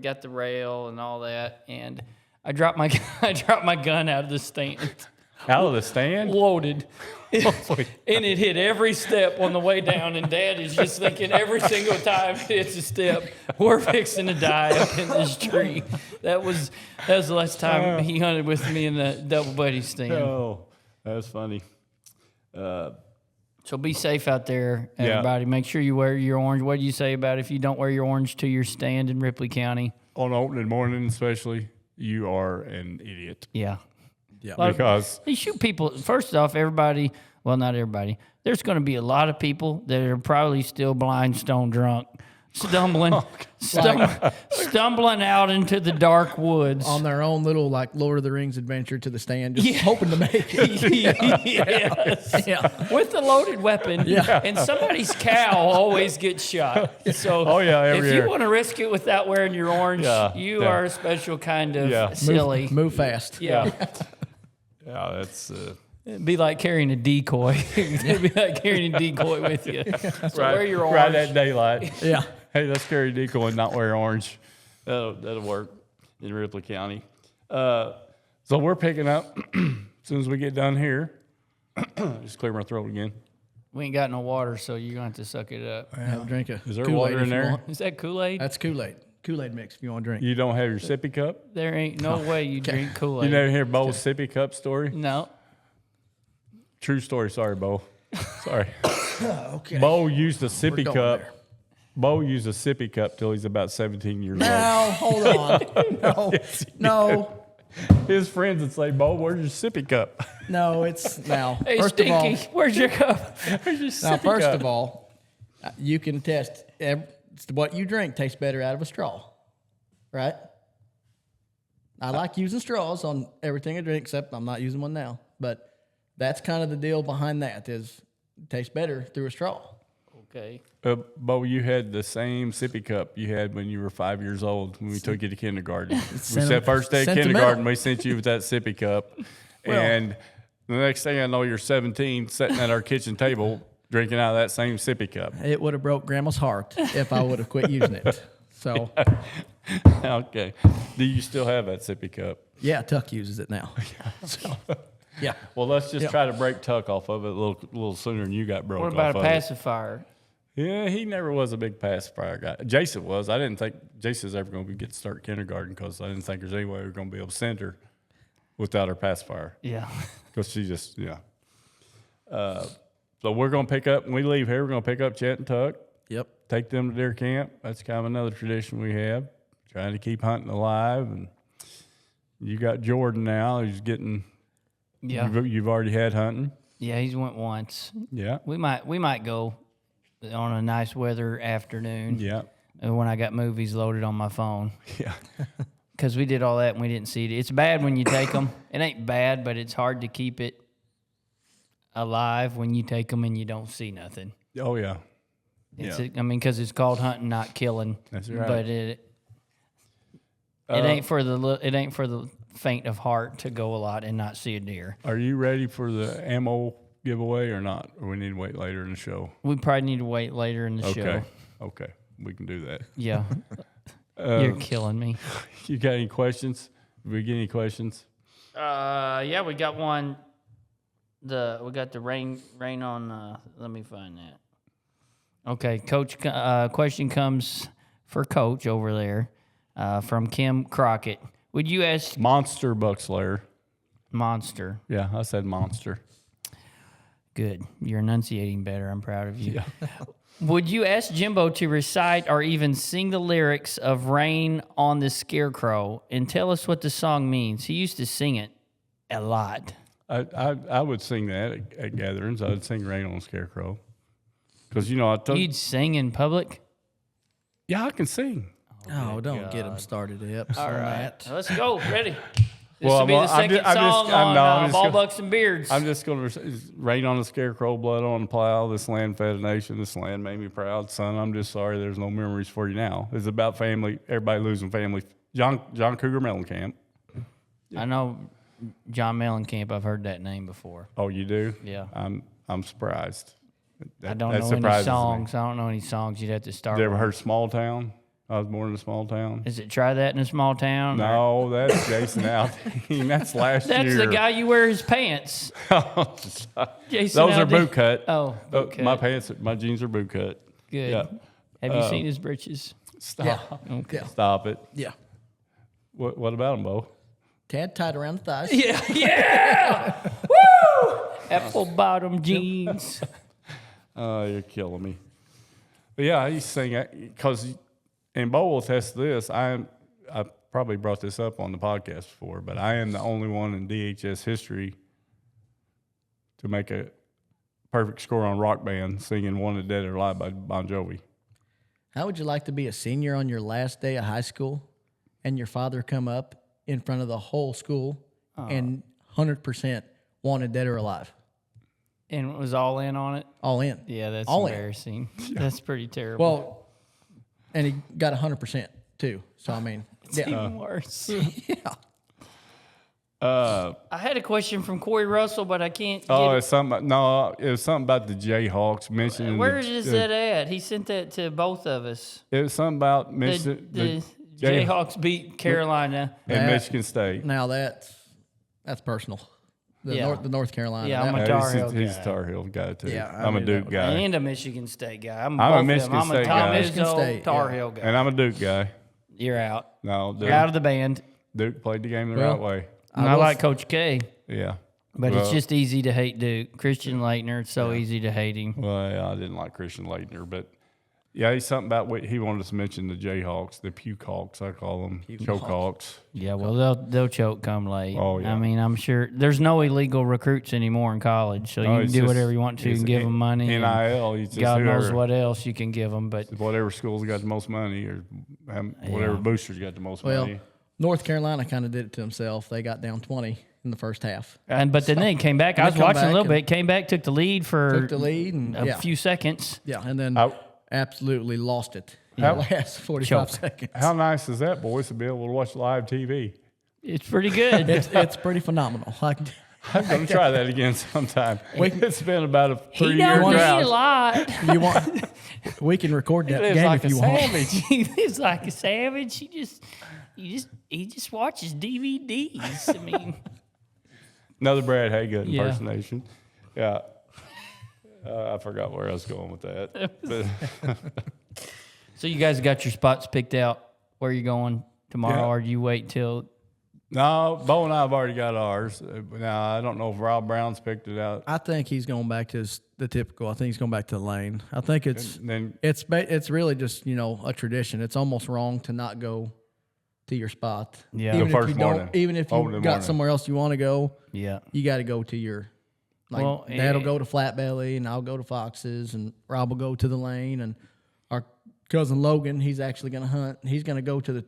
got the rail and all that, and I dropped my gun out of the stand. Out of the stand? Loaded. And it hit every step on the way down, and Dad is just thinking every single time it hits a step, we're fixing to die up in this tree. That was the last time he hunted with me in the double buddy stand. Oh, that's funny. So be safe out there, everybody. Make sure you wear your orange. What do you say about if you don't wear your orange to your stand in Ripley County? On opening morning especially, you are an idiot. Yeah. Yeah. Because They shoot people. First off, everybody, well, not everybody, there's going to be a lot of people that are probably still blind, stone drunk, stumbling out into the dark woods. On their own little like Lord of the Rings adventure to the stand, just hoping to make it. Yes. Yeah. With a loaded weapon. Yeah. And somebody's cow always gets shot. So every if year. you want to risk it without wearing your orange, you are a special kind of silly. Move fast. Yeah. Yeah, that's It'd be like carrying a decoy. It'd be like carrying a decoy with you. So wear your orange. right at daylight. Yeah. Hey, let's carry a decoy and not wear orange. That'll work in Ripley County. So we're picking up as soon as we get done here. Just clear my throat again. We ain't got no water, so you're going to have to suck it up. Have a drink of Is there Kool-Aid water if in you there? want. Is that Kool-Aid? That's Kool-Aid. Kool-Aid mix if you want to drink. You don't have your sippy cup? There ain't no way you drink Kool-Aid. You never hear Bo's sippy cup story? No. True story. Sorry, Bo. Sorry. Okay. Bo used a sippy going cup. there. Bo used a sippy cup till he's about 17 years Now, hold on. No, no, old. His friends would say, Bo, where's your sippy cup? no, it's now. Hey, First of all, Stinky, where's your cup? Where's your now, sippy first cup? of all, you can test what you drink tastes better out of a straw, right? I like using straws on everything I drink, except I'm not using one now. But that's kind of the deal behind that is it tastes better through a straw. Okay. Bo, you had the same sippy cup you had when you were 5 years old when we took you to kindergarten. We said first day of sentimental. kindergarten, we sent you with that sippy cup. And the next thing I know, you're 17, sitting at our kitchen table, drinking out of that same sippy cup. It would have broke Grandma's heart if I would have quit using it. So, Okay. Do you still have that sippy cup? yeah, Tuck uses it now. So, yeah. Well, let's just try to break Tuck off of it a little sooner than you got broke What about off a of it. pacifier? Yeah, he never was a big pacifier guy. Jason was. I didn't think Jason's ever going to get to start kindergarten because I didn't think there's any way we were going to be able to send her without her pacifier. Yeah. Because she just, so we're going to pick up, when we leave here, we're going to pick up Chet and Tuck, Yep. take them to deer camp. That's kind of another tradition we have, trying to keep hunting alive. And you got Jordan now, who's getting, Yeah. you've already had hunting. Yeah, he's went once. Yeah. We might go on a nice weather afternoon. Yeah. When I got movies loaded on my phone. Yeah. Because we did all that and we didn't see it. It's bad when you take them. It ain't bad, but it's hard to keep it alive when you take them and you don't see nothing. Oh, yeah. It's Yeah. because it's called hunting, not killing. That's right. But it ain't for the faint of heart to go a lot and not see a deer. Are you ready for the ammo giveaway or not? Or we need to wait later in the show? We probably need to wait later in the Okay. show. Okay. We can do that. Yeah. You're killing me. You got any questions? Did we get any questions? Yeah, we got one. We got the rain on. Let me find that. Okay, Coach. Question comes for Coach over there from Kim Crockett. Would you ask Monster buck slayer. Monster? Yeah, I said monster. Good. You're enunciating better. I'm proud of you. Yeah. Would you ask Jimbo to recite or even sing the lyrics of Rain on the Scarecrow and tell us what the song means? He used to sing it a lot. I would sing that at gatherings. I would sing Rain on Scarecrow. Because, I told You'd sing in public? yeah, I can sing. Oh, don't get him started up on that. Let's go. Ready? This will be the second song on Ball Bucks and Beards. I'm just going to rain on the scarecrow, blood on the plow. This land fed a nation. This land made me proud. Son, I'm just sorry there's no memories for you now. It's about family, everybody losing family. John Cougar Mellencamp. I know John Mellencamp. I've heard that name before. Oh, you do? Yeah. I'm surprised. I don't know any songs. I don't know any songs. You'd have to start. You ever with. heard Small Town? I was born in a small town. Is it Try That in a Small Town? No, that's Jason Aldean. That's last year. That's the guy you wear his pants. Jason Those are Aldean. boot cut. Oh, boot cut. My jeans are boot cut. Good. Yeah. Have you seen his britches? Stop. Yeah. Okay. Stop it. Yeah. What about them, Bo? Tad tied around the thighs. Yeah. Yeah. Woo! Apple bottom jeans. Oh, you're killing me. But yeah, I used to sing because, and Bo will attest to this. I probably brought this up on the podcast before, but I am the only one in DHS history to make a perfect score on Rock Band singing "Wanted Dead or Alive" by Bon Jovi. How would you like to be a senior on your last day of high school and your father come up in front of the whole school and 100% wanted dead or alive? And was all in on it? All in. Yeah, that's All in. embarrassing. That's pretty terrible. Well, and he got 100% too. So, I mean, it's even worse. yeah. I had a question from Corey Russell, but I can't get Oh, it. it's something. No, it was something about the Jayhawks mentioning. Where is that at? He sent that to both of us. It was something about The Michigan. Jayhawks beat Carolina. and That- Michigan State. Now that's personal. The Yeah. North Carolina. Yeah, I'm that- a Tar Heel He's guy. a Tar Heel guy too. Yeah, I I'm a knew that Duke was- guy, And a Michigan State guy. I'm I'm a both of Michigan them. I'm State a Tom guy. Michigan Izzo, State, Tar yeah. Heel guy. and I'm a Duke guy. You're out. No, Duke, You're out of the band. Duke played the game the Well, right way. I will like Coach K, Yeah, but Well- it's just easy to hate Duke. Christian Leitner, it's so easy to hate him. Well, yeah, I didn't like Christian Leitner, but yeah, he's something about what he wanted us to mention the Jayhawks, the Puke Hawks, I call them, Choke Hawks. Yeah, well, they'll choke come late. Oh, yeah. I mean, I'm sure there's no illegal recruits anymore in college, so you can it's do just- whatever you want to it's and give them money. and NIL. You just God knows whoever- what else you can give them, but whatever school's got the most money or whatever boosters got the most Well, money. North Carolina kind of did it to himself. They got down 20 in the first half. but then they came back. I they was come watching a back little and bit. Came back, took the lead for Took the lead and a few seconds. Yeah, and then I- absolutely lost it in How- the last 45 Choke. seconds. How nice is that, boys, to be able to watch live TV? It's pretty good. It's pretty phenomenal. I'm going to try that again sometime. It's been about a he 3-year don't need drought. a lot. you want? We can record that Lives game like if a you want. savage. He lives like a savage. He just watches DVDs. I mean, Another Brad Haygood Yeah. impersonation. Yeah. I forgot where I was going with that. But so you guys got your spots picked out. Where you going tomorrow, Yeah. or do you wait till? no, Bo and I have already got ours. Now, I don't know if Rob Brown's picked it out. I think he's going back to the typical. I think he's going back to the lane. I think it's Then it's really just a tradition. It's almost wrong to not go to your spot. Yeah. Even The if first you morning. don't, even if you Opening got morning. somewhere else you want to go, Yeah. you got to go to your. Like Well, Dad'll go to Flat Belly, and I'll go to Fox's, and Rob will go to the lane, and our cousin Logan, he's actually going to hunt. He's going to go to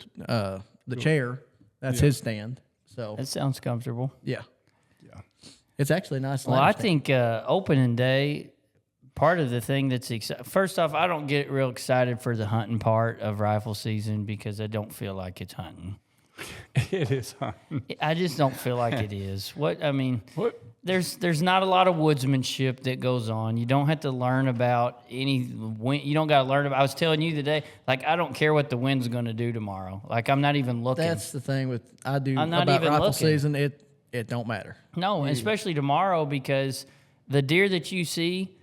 the chair. That's his stand. So That sounds comfortable. yeah, it's actually a nice. Well, ladder I stand. think opening day, part of the thing that's exciting. First off, I don't get real excited for the hunting part of rifle season because I don't feel like it's hunting. it is. I just don't feel like it is. What I mean, What? there's not a lot of woodsmanship that goes on. You don't have to learn about any wind. You don't got to learn about. I was telling you today, like I don't care what the wind's going to do tomorrow. Like I'm not even looking. That's the thing with I'm not about even rifle looking. season. It don't matter. No, especially tomorrow because the deer that you see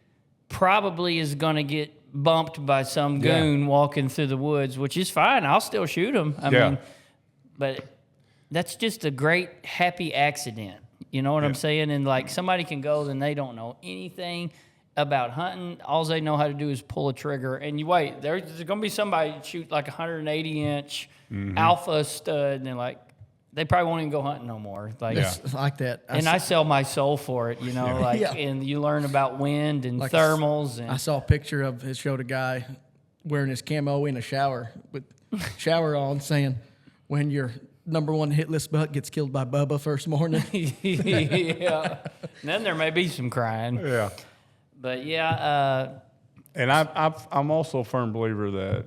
probably is going to get bumped by some goon walking through the woods, which is fine. I'll still shoot him. I mean, but that's just a great happy accident. You know what I'm saying? And like somebody can go and they don't know anything about hunting. All they know how to do is pull a trigger. And you wait, there's going to be somebody shoot like a 180-inch alpha stud, and they're like, they probably won't even go hunting no more. Like, It's like that. I sell my soul for it, like, Yeah. and you learn about wind and Like thermals. And I saw a picture of it showed a guy wearing his camo in a shower with shower on, saying when you're number one hit list buck gets killed by Bubba first morning. Yeah. And then there may be some crying. Yeah. But yeah, And I'm also a firm believer that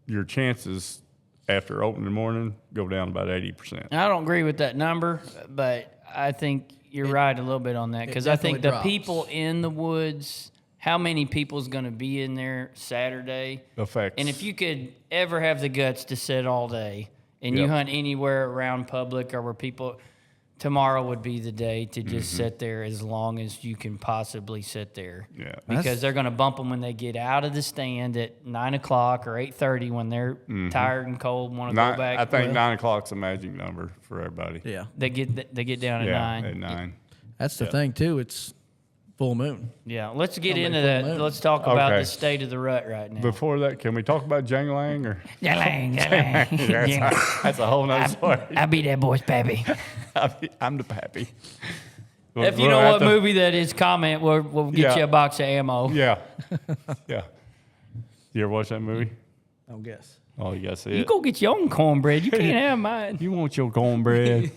your chances after opening morning go down about 80%. I don't agree with that number, but I think you're right a little bit on that because I think the definitely drops. people in the woods, how many people's going to be in there Saturday? Affects. And if you could ever have the guts to sit all day and you Yep. hunt anywhere around public or where people, tomorrow would be the day to just sit there as long as you can possibly sit there. Yeah. Because they're going to bump them when they get out of the stand at 9 o'clock or 8:30 when they're tired and cold and want to go back. I think 9 o'clock's a magic number for everybody. Yeah. They get down at Yeah, 9. at 9. That's the thing, too. It's full moon. Yeah, let's get Gonna be into full that. moon. Let's talk about Okay. the state of the rut right now. Before that, can we talk about Jang Lang? Or Yeah, that's a whole nother story. I be that boy's pappy. I'm the pappy. If you know what movie that is, comment. We'll get Yeah. you a box of ammo. Yeah. Yeah. You ever watch that movie? I don't guess. Oh, you got to see You it. go get your own cornbread. You can't have mine. You want your cornbread?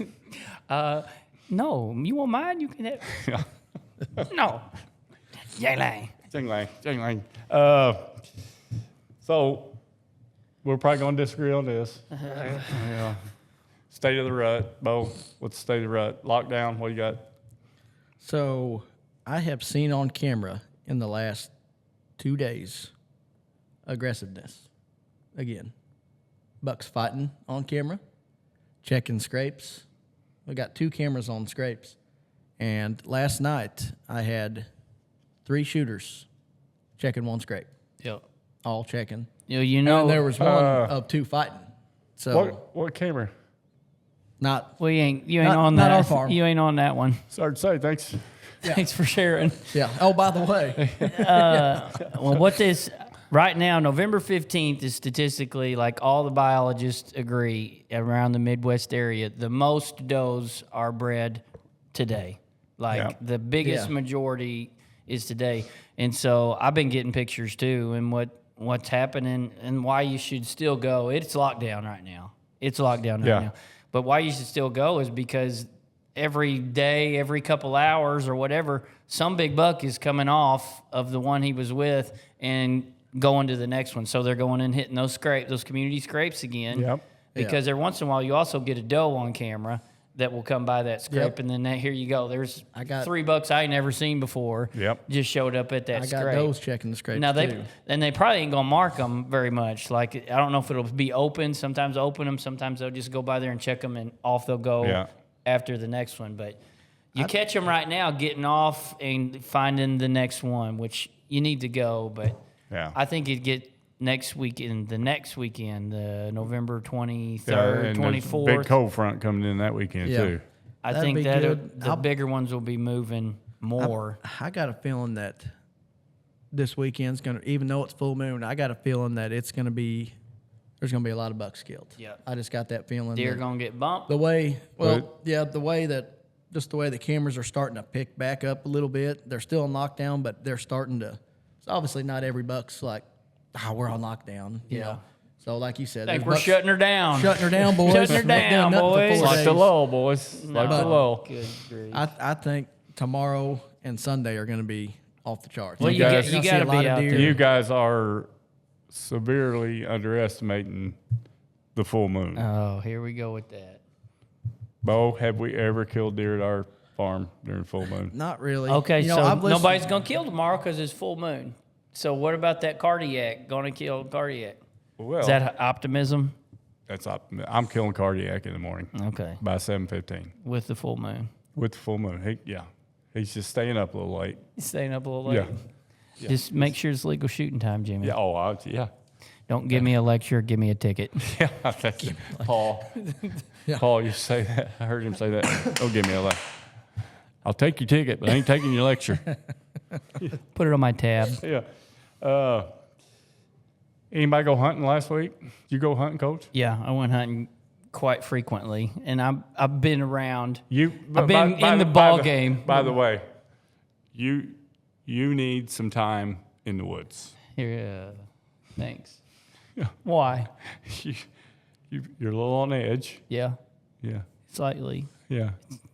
No, you want mine? You can have. Yeah. No. Jang. Jang Lang. Jang Lang. So, we're probably going to disagree on this. Yeah. State of the rut. Bo, what's the state of the rut? Lockdown, what you got? So I have seen on camera in the last 2 days aggressiveness again. Bucks fighting on camera, checking scrapes. We got 2 cameras on scrapes. And last night I had 3 shooters checking 1 scrape, Yep. all checking. You And know, there was one of 2 fighting. So What camera? not you ain't not- on not that. our farm. You ain't on that one. Sorry to say, thanks. Thanks for sharing. yeah. Oh, by the way, Well, what this right now, November 15th is statistically, like all the biologists agree around the Midwest area, the most does are bred today. Like Yeah. the biggest Yeah. majority is today. And so I've been getting pictures too, and what's happening and why you should still go. It's locked down right now. It's locked down right Yeah. now. But why you should still go is because every day, every couple hours or whatever, some big buck is coming off of the one he was with and going to the next one. So they're going and hitting those community scrapes again. Yep. Because every once in a while you also get a doe on camera that will come by that scrape, Yep. and then here you go. There's I got- 3 bucks I ain't never seen before. Yep. Just showed up at that I got scrape. those checking the scrapes Now too. they probably ain't gonna mark them very much. Like I don't know if it'll be open. Sometimes they'll open them. Sometimes they'll just go by there and check them, and off they'll go Yeah. after the next one. But you catch them right now getting off and finding the next one, which you need to go. But Yeah. I think it'd get the next weekend, the November 23rd, and there's a 24th. big cold front coming in that weekend, Yeah. too. I That'd think be that good. the bigger ones will be moving more. I got a feeling that this weekend's gonna, even though it's full moon, I got a feeling that it's gonna be, there's gonna be a lot of bucks killed. Yeah. I just got that feeling. Deer that gonna get bumped. the way, But- the way that, just the way the cameras are starting to pick back up a little bit. They're still in lockdown, but they're starting to. So obviously, not every buck's like, we're on lockdown. You Yeah. know. So like you said, I think there's we're bucks shutting her down. shutting her down, boys. Shutting her Not doing down, nothing for boys. 4 Like days. the lull, boys. Like the No. lull. Good grief. I think tomorrow and Sunday are going to be off the charts. Well, You you guys- got You're to gonna see a lot be of out deer. there. You guys are severely underestimating the full moon. Oh, here we go with that. Bo, have we ever killed deer at our farm during full moon? Not really. Okay, You know, so I've listened- nobody's gonna kill tomorrow because it's full moon. So what about that cardiac? Gonna kill cardiac? Well, Is that optimism? that's I'm killing cardiac in the morning Okay, by 7:15 with the full moon. with the full moon. He's just staying up a little late. He's staying up a little late. Yeah. Just make sure it's legal shooting time, Jimmy. Yeah. Oh, yeah. Don't give me a lecture. Give me a ticket. Yeah. That's Paul. Yeah. Paul, you say that. I heard him say that. Don't give me a lecture. I'll take your ticket, but I ain't taking your lecture. Put it on my tab. Yeah. Anybody go hunting last week? Did you go hunting, Coach? Yeah, I went hunting quite frequently, and I've been around. I've been in the ball game. By the way, you need some time in the woods. Here, thanks. Yeah. Why? You're a little on edge. Yeah. Yeah. slightly. Yeah.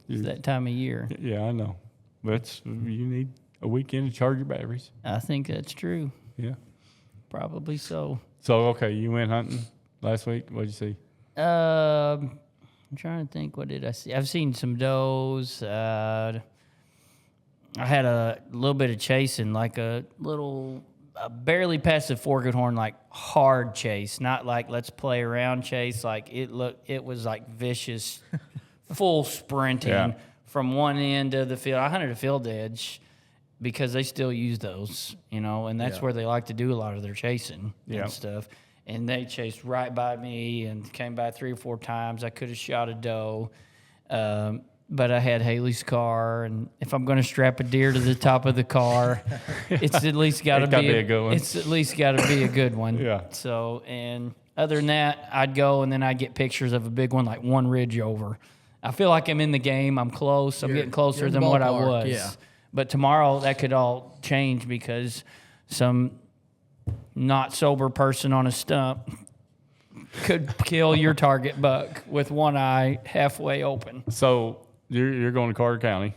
It's that time of year. Yeah, I know. But you need a weekend to charge your batteries. I think that's true. Yeah. Probably so. So, okay, you went hunting last week. What'd you see? I'm trying to think. What did I see? I've seen some does. I had a little bit of chasing, like a little, barely past the four-good horn, like hard chase, not like let's play around chase. Like it was like vicious, full sprinting from one end of the field. I hunted a field edge because they still use those, and that's where they like to do a lot of their chasing and stuff. And they chased right by me and came by 3 or 4 times. I could have shot a doe, but I had Haley's car. And if I'm going to strap a deer to the top of the car, it's at least got to be a good one. It's at least got to be a good one. Yeah. So, and other than that, I'd go and then I'd get pictures of a big one, like one ridge over. I feel like I'm in the game. I'm close. I'm getting closer you're in the than what I ballpark, was. yeah. But tomorrow that could all change because some not sober person on a stump could kill your target buck with one eye halfway open. So, you're going to Carter County.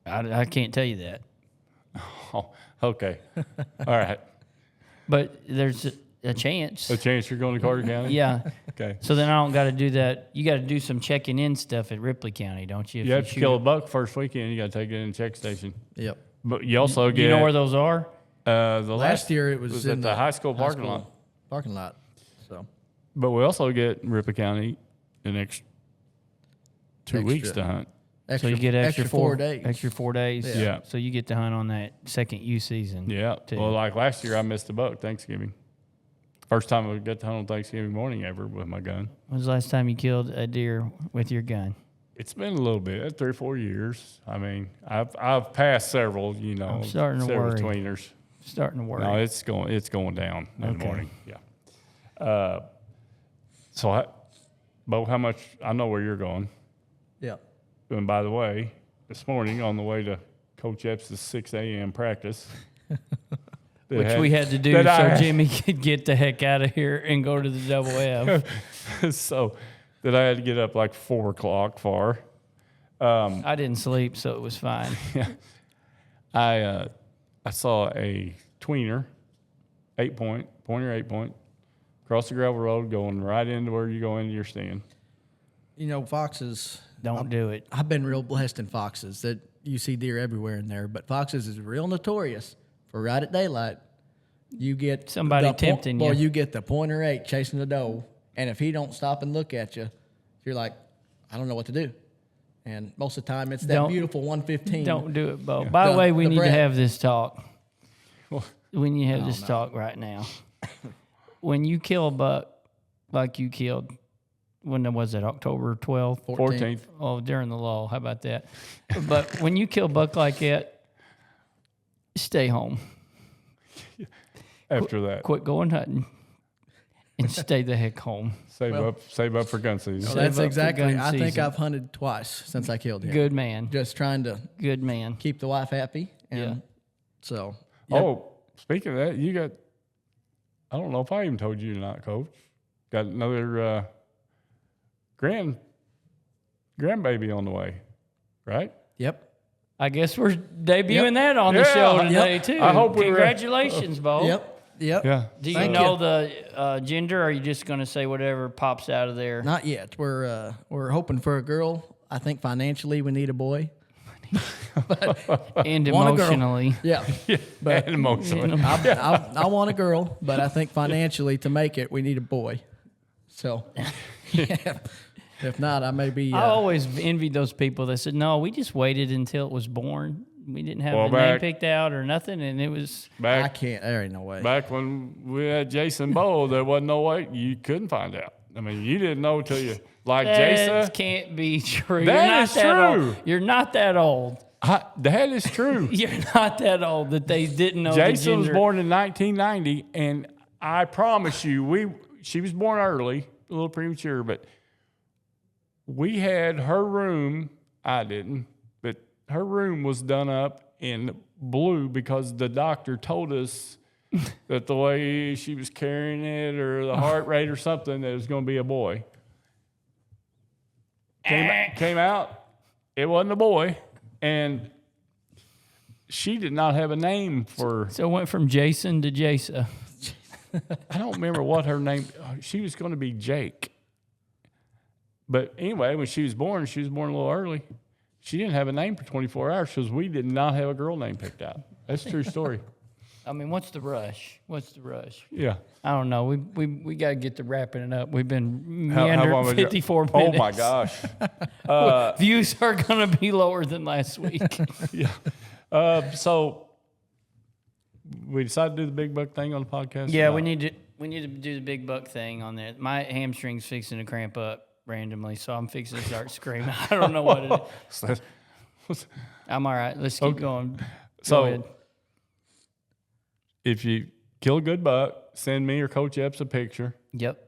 I can't tell you that. Oh, okay. All right. But there's a chance. A chance you're going to Carter County? Yeah. Okay. So then I don't got to do that. You got to do some checking in stuff at Ripley County, don't you? You have to kill a buck first weekend. You got to take it in the check station. Yep. But you also get. You know where those are? The Last year it was in at the high school parking lot. Parking lot. So But we also get in Ripley County the next 2 weeks to hunt. So you get extra 4 days. Extra 4 days. Yeah. So you get to hunt on that second U season. Yeah. too. Well, like last year, I missed a buck Thanksgiving. First time I got to hunt on Thanksgiving morning ever with my gun. When's the last time you killed a deer with your gun? It's been a little bit, 3 or 4 years. I mean, I've passed several, I'm starting to several worry. tweeners. Starting to worry. No, it's going down in the morning. Yeah. So, Bo, how much? I know where you're going. yeah. And by the way, this morning on the way to Coach Epps' 6 a.m. practice, Which we had to do so Jimmy could get the heck out of here and go to the double F. So that I had to get up like 4 o'clock for. I didn't sleep, so it was fine. I saw a tweener, 8-point, pointer 8-point, across the gravel road going right into where you go into your stand. Foxes. Don't do it. I've been real blessed in foxes that you see deer everywhere in there, but foxes is real notorious for right at daylight. You get Somebody tempting you. Well, you get the pointer 8 chasing the doe, and if he don't stop and look at you, you're like, I don't know what to do. And most of the time, it's that beautiful 115. Don't do it, Bo. By the way, we need to Brad. have this talk. We need to have this talk right now. When you kill a buck like you killed, when was it, October 12th? 14th. Oh, during the lull. How about that? But when you kill a buck like that, stay home. After that, Quit going hunting and stay the heck home. save up for gun season. So that's Save up for exactly. gun I think season. I've hunted twice since I killed him. Good man. Just trying to Good man. keep the wife happy. And Yeah. So. Yep. Oh, speaking of that, you got. I don't know if I even told you or not, Coach. Got another grandbaby on the way, right? Yep. I guess we're debuting Yep. that on the Yeah. show Yep. today, too. I hope we were- Congratulations, Bo. Yep. Yep. Yeah. Do you Thank know you. the gender, or are you just going to say whatever pops out of there? Not yet. We're hoping for a girl. I think financially we need a boy. And Want a girl. emotionally. Yeah. But And emotionally. I want a girl, but I think financially to make it we need a boy. So if not, I may be. I always envied those people that said, no, we just waited until it was born. We didn't have Well, the name back- picked out or nothing, and it was... I Back can't. There ain't no way. back when we had Jason Bowe, there wasn't no way you couldn't find out. I mean, you didn't know till you like That Jason. can't be true. That You're not is that true. Old. You're not that old. That is true. You're not that old that they didn't know the Jason was gender. born in 1990, and I promise you, she was born early, a little premature, but we had her room. I didn't, but her room was done up in blue because the doctor told us that the way she was carrying it or the heart rate or something, that it was going to be a boy. came out. It wasn't a boy, and she did not have a name for. So it went from Jason to Jasa. I don't remember what her name. She was going to be Jake. But anyway, when she was born a little early. She didn't have a name for 24 hours because we did not have a girl name picked out. That's a true story. I mean, what's the rush? Yeah. I don't know. We got to get to wrapping it up. We've been How long meandering we got? 54 Oh, minutes. my gosh. Views are going to be lower than last week. Yeah. So we decided to do the big buck thing on the podcast? Yeah, or we not? need to do the big buck thing on that. My hamstring's fixing to cramp up randomly, so I'm fixing to start screaming. I don't know what it is. I'm all right. Let's keep going. Go So ahead. if you kill a good buck, send me or Coach Epps a picture, Yep.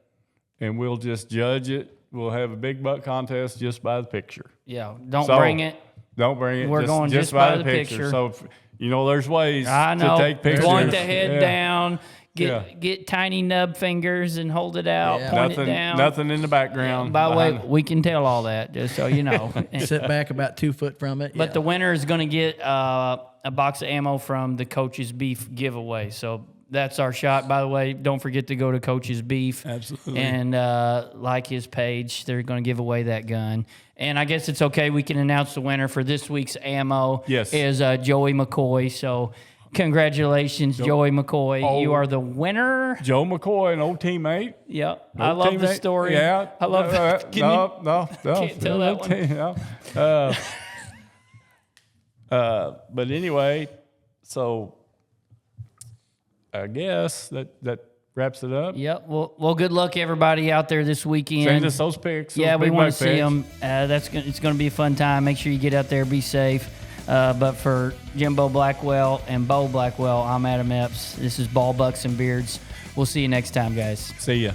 and we'll just judge it. We'll have a big buck contest just by the picture. Yeah. Don't So, bring it. Don't bring it. We're going just by the picture. So, there's ways I know. to take pictures. Point the head Yeah. down. Yeah. Get tiny nub fingers and hold it out. Yeah. Point it down. Nothing in the background. By the way, behind- we can tell all that, just so you know. Sit back about 2 foot from it. But the winner is going to get a box of ammo from the Coach's Beef giveaway. So that's our shot. By the way, don't forget to go to Coach's Beef. Absolutely. And like his page. They're going to give away that gun. And I guess it's okay. We can announce the winner for this week's ammo Yes. is Joey McCoy. So congratulations, Joey McCoy. Oh. You are the winner. Joe McCoy, an old teammate. Yep. Old I love the teammate. story. Yeah. I love that. Can you- No. Can't tell that one. But anyway, so I guess that wraps it up. Yep. Well, good luck everybody out there this weekend. Send us those pics. Yeah, those we big want buck to see pics. them. It's going to be a fun time. Make sure you get out there, be safe. But for Jimbo Blackwell and Bo Blackwell, I'm Adam Epps. This is Ball Bucks and Beards. We'll see you next time, guys. See ya.